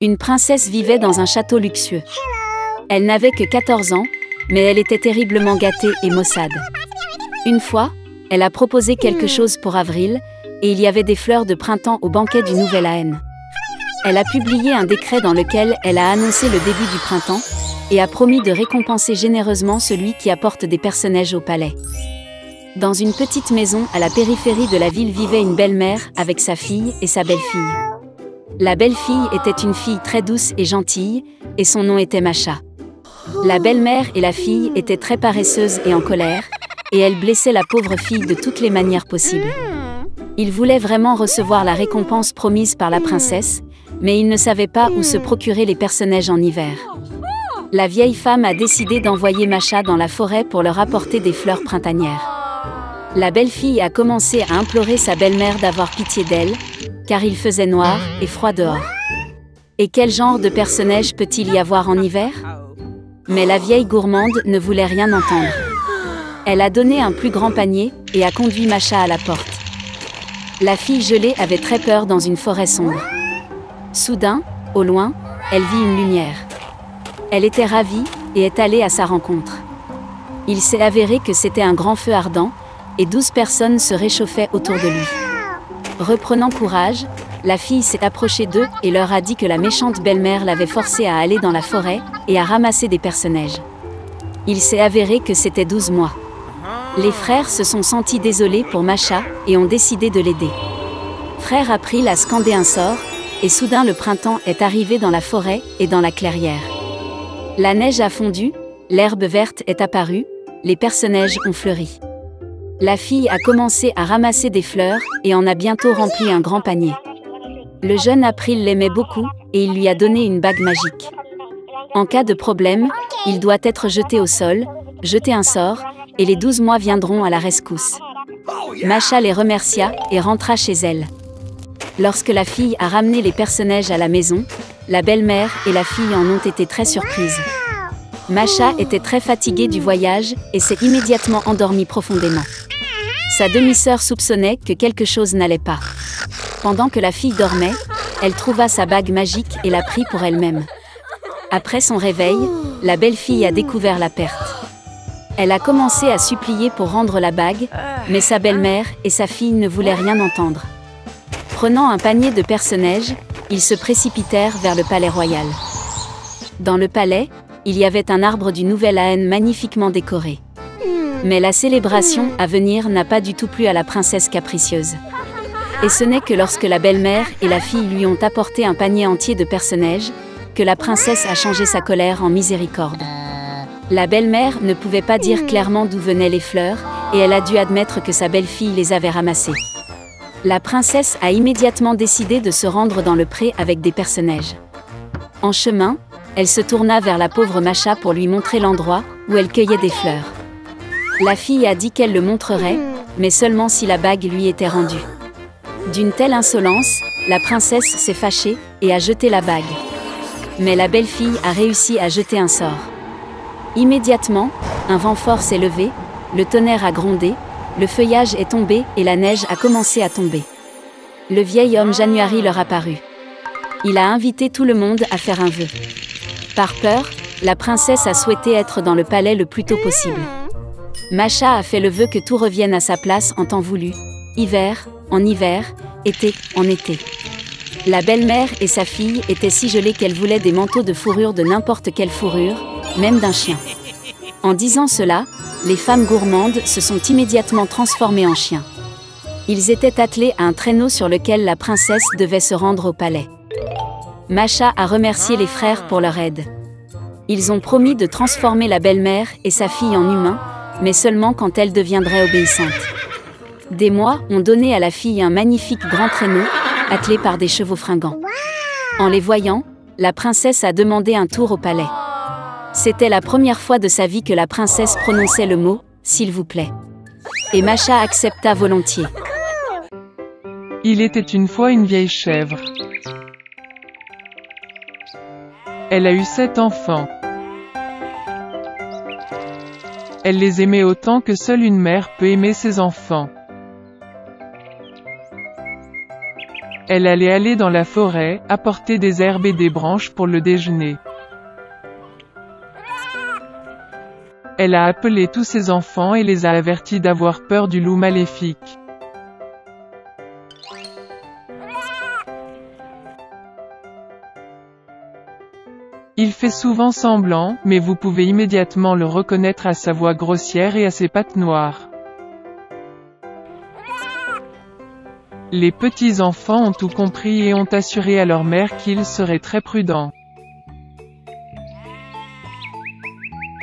Une princesse vivait dans un château luxueux. Elle n'avait que 14 ans, mais elle était terriblement gâtée et maussade. Une fois, elle a proposé quelque chose pour Avril, et il y avait des fleurs de printemps au banquet du Nouvel Aène. Elle a publié un décret dans lequel elle a annoncé le début du printemps, et a promis de récompenser généreusement celui qui apporte des personnages au palais. Dans une petite maison à la périphérie de la ville vivait une belle-mère avec sa fille et sa belle-fille. La belle-fille était une fille très douce et gentille, et son nom était Masha. La belle-mère et la fille étaient très paresseuses et en colère, et elles blessaient la pauvre fille de toutes les manières possibles. Ils voulaient vraiment recevoir la récompense promise par la princesse, mais ils ne savaient pas où se procurer les personnages en hiver. La vieille femme a décidé d'envoyer Masha dans la forêt pour leur apporter des fleurs printanières. La belle-fille a commencé à implorer sa belle-mère d'avoir pitié d'elle, car il faisait noir et froid dehors. Et quel genre de personnage peut-il y avoir en hiver? Mais la vieille gourmande ne voulait rien entendre. Elle a donné un plus grand panier et a conduit Masha à la porte. La fille gelée avait très peur dans une forêt sombre. Soudain, au loin, elle vit une lumière. Elle était ravie et est allée à sa rencontre. Il s'est avéré que c'était un grand feu ardent, et 12 personnes se réchauffaient autour de lui. Reprenant courage, la fille s'est approchée d'eux et leur a dit que la méchante belle-mère l'avait forcée à aller dans la forêt et à ramasser des personnages. Il s'est avéré que c'était 12 mois. Les frères se sont sentis désolés pour Masha et ont décidé de l'aider. Frère April a scandé un sort, et soudain le printemps est arrivé dans la forêt et dans la clairière. La neige a fondu, l'herbe verte est apparue, les personnages ont fleuri. La fille a commencé à ramasser des fleurs et en a bientôt rempli un grand panier. Le jeune April l'aimait beaucoup et il lui a donné une bague magique. En cas de problème, il doit être jeté au sol, jeter un sort, et les 12 mois viendront à la rescousse. Masha les remercia et rentra chez elle. Lorsque la fille a ramené les personnages à la maison, la belle-mère et la fille en ont été très surprises. Masha était très fatiguée du voyage et s'est immédiatement endormie profondément. Sa demi-sœur soupçonnait que quelque chose n'allait pas. Pendant que la fille dormait, elle trouva sa bague magique et la prit pour elle-même. Après son réveil, la belle-fille a découvert la perte. Elle a commencé à supplier pour rendre la bague, mais sa belle-mère et sa fille ne voulaient rien entendre. Prenant un panier de personnages, ils se précipitèrent vers le palais royal. Dans le palais, il y avait un arbre du Nouvel Aène magnifiquement décoré. Mais la célébration à venir n'a pas du tout plu à la princesse capricieuse. Et ce n'est que lorsque la belle-mère et la fille lui ont apporté un panier entier de personnages, que la princesse a changé sa colère en miséricorde. La belle-mère ne pouvait pas dire clairement d'où venaient les fleurs, et elle a dû admettre que sa belle-fille les avait ramassées. La princesse a immédiatement décidé de se rendre dans le pré avec des personnages. En chemin, elle se tourna vers la pauvre Masha pour lui montrer l'endroit où elle cueillait des fleurs. La fille a dit qu'elle le montrerait, mais seulement si la bague lui était rendue. D'une telle insolence, la princesse s'est fâchée et a jeté la bague. Mais la belle-fille a réussi à jeter un sort. Immédiatement, un vent fort s'est levé, le tonnerre a grondé, le feuillage est tombé et la neige a commencé à tomber. Le vieil homme January leur apparut. Il a invité tout le monde à faire un vœu. Par peur, la princesse a souhaité être dans le palais le plus tôt possible. Masha a fait le vœu que tout revienne à sa place en temps voulu, hiver, en hiver, été, en été. La belle-mère et sa fille étaient si gelées qu'elles voulaient des manteaux de fourrure de n'importe quelle fourrure, même d'un chien. En disant cela, les femmes gourmandes se sont immédiatement transformées en chiens. Ils étaient attelés à un traîneau sur lequel la princesse devait se rendre au palais. Masha a remercié les frères pour leur aide. Ils ont promis de transformer la belle-mère et sa fille en humains, mais seulement quand elle deviendrait obéissante. Des mois ont donné à la fille un magnifique grand traîneau, attelé par des chevaux fringants. En les voyant, la princesse a demandé un tour au palais. C'était la première fois de sa vie que la princesse prononçait le mot « s'il vous plaît ». Et Masha accepta volontiers. Il était une fois une vieille chèvre. Elle a eu 7 enfants. Elle les aimait autant que seule une mère peut aimer ses enfants. Elle allait aller dans la forêt, apporter des herbes et des branches pour le déjeuner. Elle a appelé tous ses enfants et les a avertis d'avoir peur du loup maléfique. Il fait souvent semblant, mais vous pouvez immédiatement le reconnaître à sa voix grossière et à ses pattes noires. Les petits-enfants ont tout compris et ont assuré à leur mère qu'ils seraient très prudents.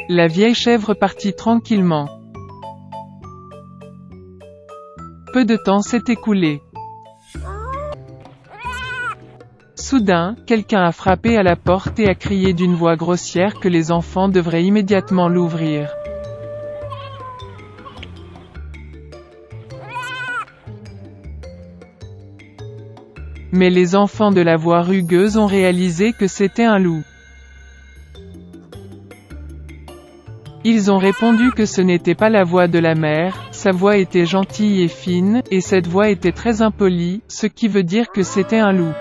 La vieille chèvre partit tranquillement. Peu de temps s'est écoulé. Soudain, quelqu'un a frappé à la porte et a crié d'une voix grossière que les enfants devraient immédiatement l'ouvrir. Mais les enfants de la voix rugueuse ont réalisé que c'était un loup. Ils ont répondu que ce n'était pas la voix de la mère, sa voix était gentille et fine, et cette voix était très impolie, ce qui veut dire que c'était un loup.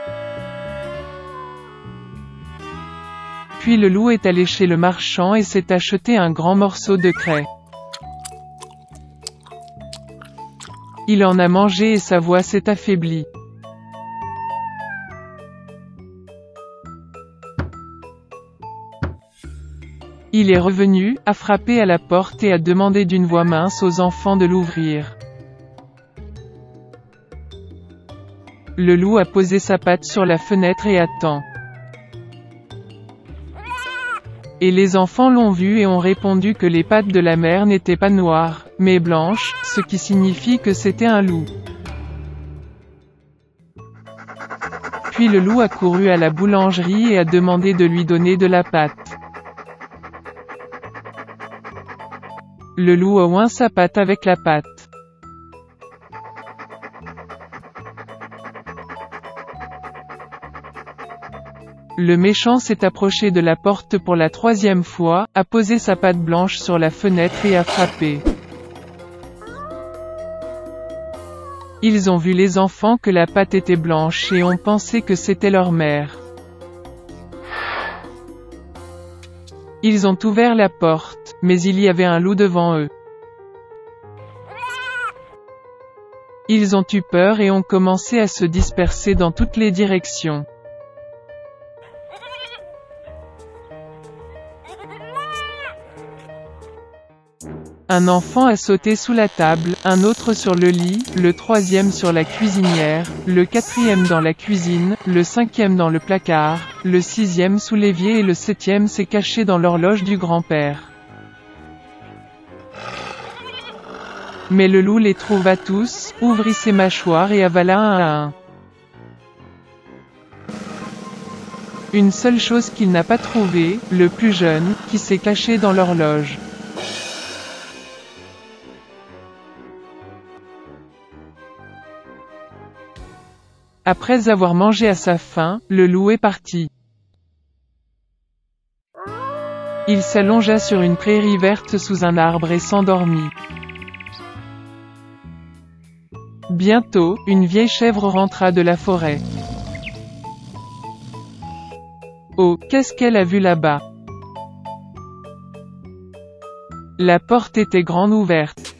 Puis le loup est allé chez le marchand et s'est acheté un grand morceau de craie. Il en a mangé et sa voix s'est affaiblie. Il est revenu, a frappé à la porte et a demandé d'une voix mince aux enfants de l'ouvrir. Le loup a posé sa patte sur la fenêtre et attend. Et les enfants l'ont vu et ont répondu que les pattes de la mère n'étaient pas noires, mais blanches, ce qui signifie que c'était un loup. Puis le loup a couru à la boulangerie et a demandé de lui donner de la pâte. Le loup a oint sa patte avec la pâte. Le méchant s'est approché de la porte pour la 3e fois, a posé sa patte blanche sur la fenêtre et a frappé. Ils ont vu les enfants que la patte était blanche et ont pensé que c'était leur mère. Ils ont ouvert la porte, mais il y avait un loup devant eux. Ils ont eu peur et ont commencé à se disperser dans toutes les directions. Un enfant a sauté sous la table, un autre sur le lit, le 3e sur la cuisinière, le 4e dans la cuisine, le 5e dans le placard, le 6e sous l'évier et le 7e s'est caché dans l'horloge du grand-père. Mais le loup les trouva tous, ouvrit ses mâchoires et avala un à un. Une seule chose qu'il n'a pas trouvée, le plus jeune, qui s'est caché dans l'horloge. Après avoir mangé à sa faim, le loup est parti. Il s'allongea sur une prairie verte sous un arbre et s'endormit. Bientôt, une vieille chèvre rentra de la forêt. Oh, qu'est-ce qu'elle a vu là-bas? La porte était grande ouverte.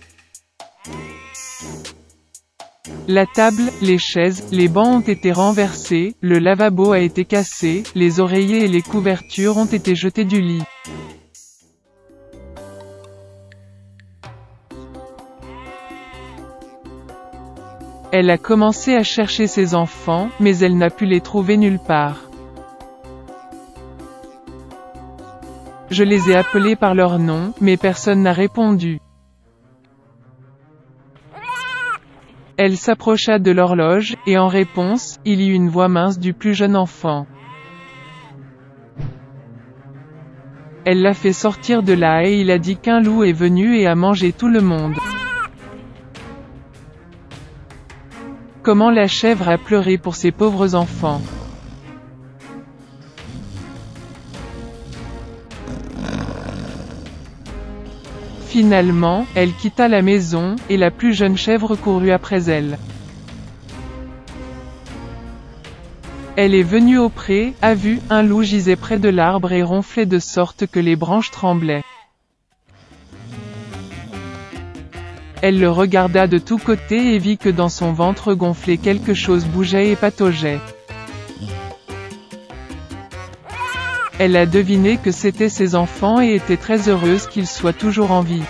La table, les chaises, les bancs ont été renversés, le lavabo a été cassé, les oreillers et les couvertures ont été jetés du lit. Elle a commencé à chercher ses enfants, mais elle n'a pu les trouver nulle part. Je les ai appelés par leur nom, mais personne n'a répondu. Elle s'approcha de l'horloge, et en réponse, il y eut une voix mince du plus jeune enfant. Elle l'a fait sortir de là et il a dit qu'un loup est venu et a mangé tout le monde. Comment la chèvre a pleuré pour ses pauvres enfants. Finalement, elle quitta la maison, et la plus jeune chèvre courut après elle. Elle est venue au pré, a vu, un loup gisait près de l'arbre et ronflait de sorte que les branches tremblaient. Elle le regarda de tous côtés et vit que dans son ventre gonflé quelque chose bougeait et pataugeait. Elle a deviné que c'étaient ses enfants et était très heureuse qu'ils soient toujours en vie.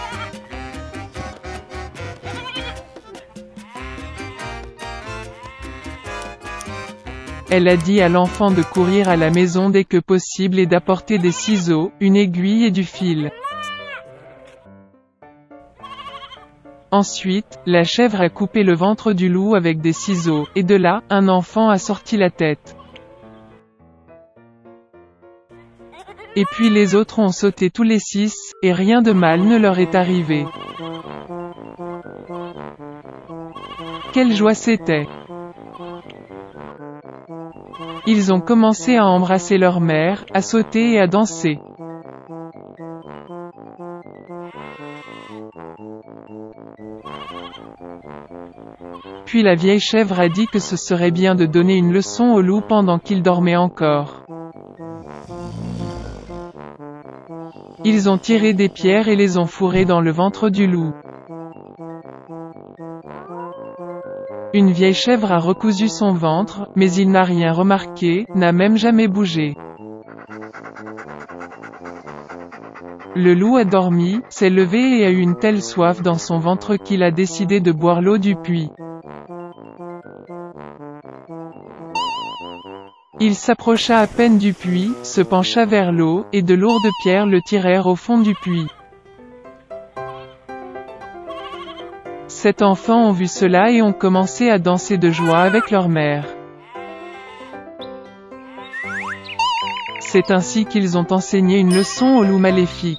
Elle a dit à l'enfant de courir à la maison dès que possible et d'apporter des ciseaux, une aiguille et du fil. Ensuite, la chèvre a coupé le ventre du loup avec des ciseaux, et de là, un enfant a sorti la tête. Et puis les autres ont sauté tous les 6, et rien de mal ne leur est arrivé. Quelle joie c'était! Ils ont commencé à embrasser leur mère, à sauter et à danser. Puis la vieille chèvre a dit que ce serait bien de donner une leçon au loup pendant qu'il dormait encore. Ils ont tiré des pierres et les ont fourrées dans le ventre du loup. Une vieille chèvre a recousu son ventre, mais il n'a rien remarqué, n'a même jamais bougé. Le loup a dormi, s'est levé et a eu une telle soif dans son ventre qu'il a décidé de boire l'eau du puits. Il s'approcha à peine du puits, se pencha vers l'eau, et de lourdes pierres le tirèrent au fond du puits. Sept enfants ont vu cela et ont commencé à danser de joie avec leur mère. C'est ainsi qu'ils ont enseigné une leçon au loup maléfique.